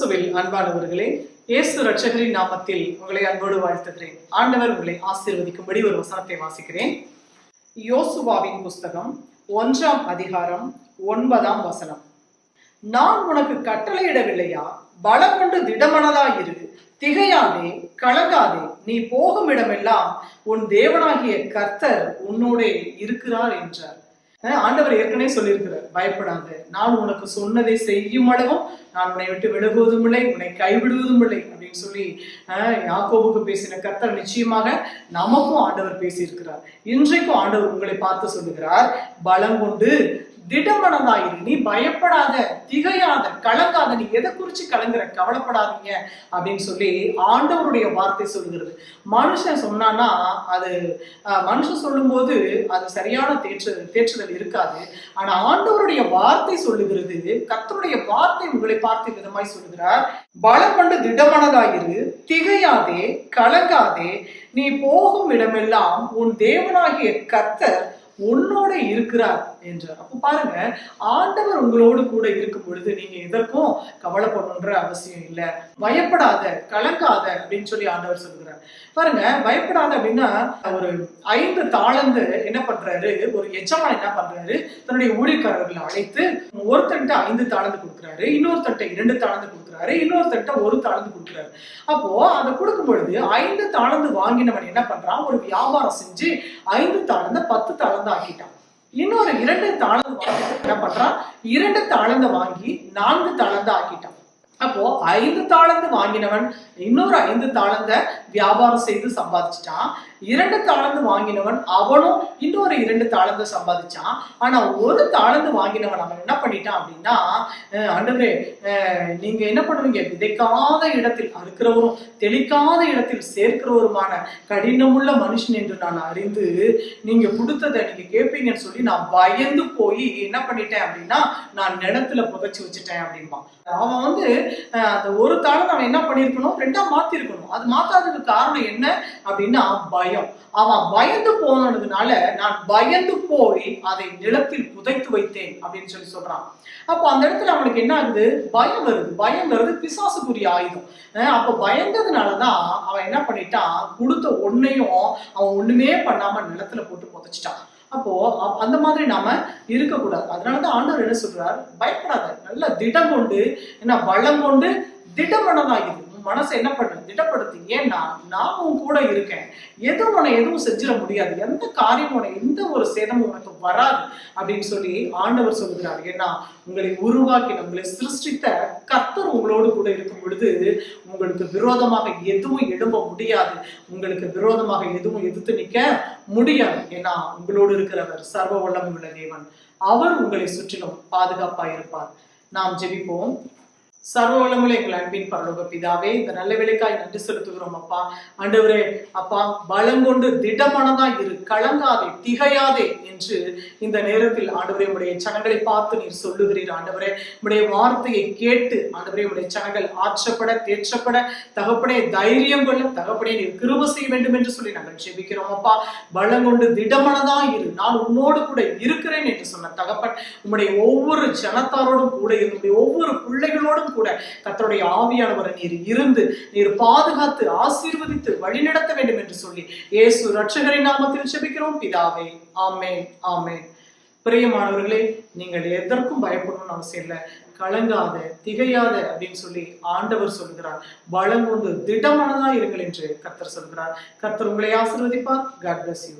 கிறிஸ்துவில் அன்பானவர்களே, இயேசு ரட்சகரின் நாமத்தில் உங்களை அன்போடு வாழ்த்துகிறேன். ஆண்டவர் உங்களை ஆசீர்வதிக்கும்படி ஒரு வசனத்தை வாசிக்கிறேன். யோசுவாவின் புஸ்தகம் 1ஆம் அதிகாரம் 9ஆம் வசனம். நான் உனக்கு கட்டளையிடவில்லையா? பலம் கொண்டு திடமனதாயிரு, திகையாதே, கலங்காதே, நீ போகும் இடமெல்லாம் உன் தேவனாகிய கர்த்தர் உன்னோடே இருக்கிறார் என்றார். ஆண்டவர் ஏற்கனவே சொல்லியிருக்கிறார், பயப்படாத, நான் உனக்கு சொன்னதை செய்யும் அளவும் நான் உன்னை விட்டு விலகுவதும் இல்லை, உன்னை கைவிடுவதும் இல்லை அப்படின்னு சொல்லி யாக்கோபுக்கு பேசின கர்த்தர் நிச்சயமாக நமக்கும் ஆண்டவர் பேசியிருக்கிறார். இன்றைக்கும் ஆண்டவர் உங்களை பார்த்து சொல்லுகிறார், பலம் கொண்டு திடமனதாயிரு, நீ பயப்படாத, திகையாத, கலங்காத, நீ எதை குறிச்சு கலங்குற, கவலைப்படாதீங்க அப்படின்னு சொல்லி ஆண்டவருடைய வார்த்தை சொல்லுகிறது. மனுஷன் சொன்னான்னா அது மனுஷன் சொல்லும் போது அது சரியான தேற்றுதல் இருக்காது. ஆனா ஆண்டவருடைய வார்த்தை சொல்லுகிறது, கர்த்தருடைய வார்த்தை உங்களை பார்த்து விதமாய் சொல்லுகிறார், பலம் கொண்டு திடமனதாயிரு, திகையாதே, கலங்காதே, நீ போகும் இடமெல்லாம் உன் தேவனாகிய கர்த்தர் உன்னோட இருக்கிறார் என்றார். அப்போ பாருங்க, ஆண்டவர் உங்களோடு கூட இருக்கும் பொழுது நீங்க எதற்கும் கவலைப்படணுன்ற அவசியம் இல்லை. பயப்படாத, கலங்காத அப்படின்னு சொல்லி ஆண்டவர் சொல்லுகிறார். பாருங்க, பயப்படாத அப்படின்னா, ஒரு 5 தாளந்து என்ன பண்றாரு, ஒரு எஜமான் என்ன பண்றாரு, தன்னுடைய ஊழியக்காரர்களை அழைத்து ஒருத்தன்ட்ட 5 தாளந்து கொடுக்குறாரு, இன்னொருத்தன்ட்ட 2 தாளந்து கொடுக்குறாரு, இன்னொருத்தன்ட்ட 1 தாளந்து கொடுக்குறாரு. அப்போ அதை கொடுக்கும் பொழுது 5 தாளந்து வாங்கினவன் என்ன பண்றான், ஒரு வியாபாரம் செஞ்சு 5 தாளந்த 10 தாளந்து ஆக்கிட்டான். இன்னொரு 2 தாளந்து வாங்கி என்ன பண்றான், 2 தாளந்த வாங்கி 4 தாளந்து ஆக்கிட்டான். அப்போ 5 தாளந்து வாங்கினவன் இன்னொரு 5 தாளந்த வியாபாரம் செய்து சம்பாதிச்சிட்டான். 2 தாளந்து வாங்கினவன் அவனும் இன்னொரு 2 தாளந்து சம்பாதிச்சான். ஆனா 1 தாளந்து வாங்கினவன் அவன் என்ன பண்ணிட்டான் அப்படின்னா, ஆண்டவரே நீங்க என்ன பண்ணுவீங்க, விதைக்காத இடத்தில் அறுக்கிறவரும் தெளிக்காத இடத்தில் சேர்க்கிறவருமான கடினமுள்ள மனுஷன் என்று நான் அறிந்து நீங்க கொடுத்ததை நீங்க கேட்பீங்கன்னு சொல்லி நான் பயந்து போய் என்ன பண்ணிட்டேன் அப்படின்னா, நான் நிலத்துல புதைச்சு வச்சுட்டேன் அப்படின்பா. அவன் அந்த 1 தாளந்து அவன் என்ன பண்ணிருக்கணும், 2ஆ மாத்தி இருக்கணும். அது மாத்தாததுக்கு காரணம் என்ன அப்படின்னா பயம். அவன் பயந்து போனதுனால நான் பயந்து போய் அதை நிலத்தில் புதைத்து வைத்தேன் அப்படின்னு சொல்லி சொல்றான். அப்போ அந்த இடத்துல அவனுக்கு என்ன ஆகுது, பயம் வருது. பயம் வருது பிசாசுக்குரிய ஆயுதம். அப்போ பயந்ததுனாலதான் அவன் என்ன பண்ணிட்டான், கொடுத்த ஒன்னையும் அவன் ஒண்ணுமே பண்ணாம நிலத்துல போட்டு புதைச்சிட்டான். அப்போ அந்த மாதிரி நாம இருக்கக்கூடாது. அதனாலதான் ஆண்டவர் என்ன சொல்றார், பயப்படாத, நல்ல திடம் கொண்டு, என்ன பலம் கொண்டு திடமனதாகிது. மனசை என்ன பண்ண, திடப்படுத்து. ஏன்னா நான் உன் கூட இருக்கேன், எதுவும் செஞ்சிட முடியாது, எந்த காரியம் எந்த ஒரு சேதமும் உனக்கு வராது அப்படின்னு சொல்லி ஆண்டவர் சொல்லுகிறார். ஏன்னா உங்களை உருவாக்கி உங்களை சிருஷ்டித்த கர்த்தர் உங்களோடு கூட இருக்கும் பொழுது உங்களுக்கு விரோதமாக எதுவும் எழும்ப முடியாது, உங்களுக்கு விரோதமாக எதுவும் எதிர்த்து நிற்க முடியாது. ஏன்னா உங்களோடு இருக்கிறவர் சர்வ வல்லமை உள்ள தேவன், அவர் உங்களை சுற்றிலும் பாதுகாப்பாக இருப்பார். நாம் ஜெபிப்போம். சர்வ வல்லமையுள்ள எங்கள் அன்பின் பரலோக பிதாவே, இந்த நல்ல வேலைக்காய் நன்றி செலுத்துகிறோம் அப்பா. ஆண்டவரே அப்பா, பலம் கொண்டு திடமனதா இரு, கலங்காதே, திகையாதே என்று இந்த நேரத்தில் ஆண்டவரே உடைய சனங்களை பார்த்து நீர் சொல்லுகிறீர். ஆண்டவரே உடைய வார்த்தையை கேட்டு ஆண்டவரே உடைய சனங்கள் ஆற்றப்பட, தேற்றப்பட, தகப்பனே தைரியம் கொள்ள, தகப்பனே நீர் கிருபை செய்ய வேண்டும் என்று சொல்லி நாங்கள் ஜெபிக்கிறோம் அப்பா. பலம் கொண்டு திடமனதா இரு, நான் உன்னோடு கூட இருக்கிறேன் என்று சொன்ன தகப்பன், உம்முடைய ஒவ்வொரு ஜனத்தாரோடும் கூட இருந்து ஒவ்வொரு பிள்ளைகளோடும் கூட கர்த்தருடைய ஆவியானவரை நீர் இருந்து நீர் பாதுகாத்து ஆசீர்வதித்து வழிநடத்த வேண்டும் என்று சொல்லி இயேசு ரட்சகரின் நாமத்தில் ஜெபிக்கிறோம் பிதாவே, ஆமென், ஆமென். பிரியமானவர்களே, நீங்கள் எதற்கும் பயப்படணும்னு அவசியம் இல்லை. கலங்காத, திகையாத அப்படின்னு சொல்லி ஆண்டவர் சொல்கிறார். பலம் கொண்டு திடமனதா இருங்கள் என்று கர்த்தர் சொல்கிறார். கர்த்தர் உங்களை ஆசீர்வதிப்பார். God bless you.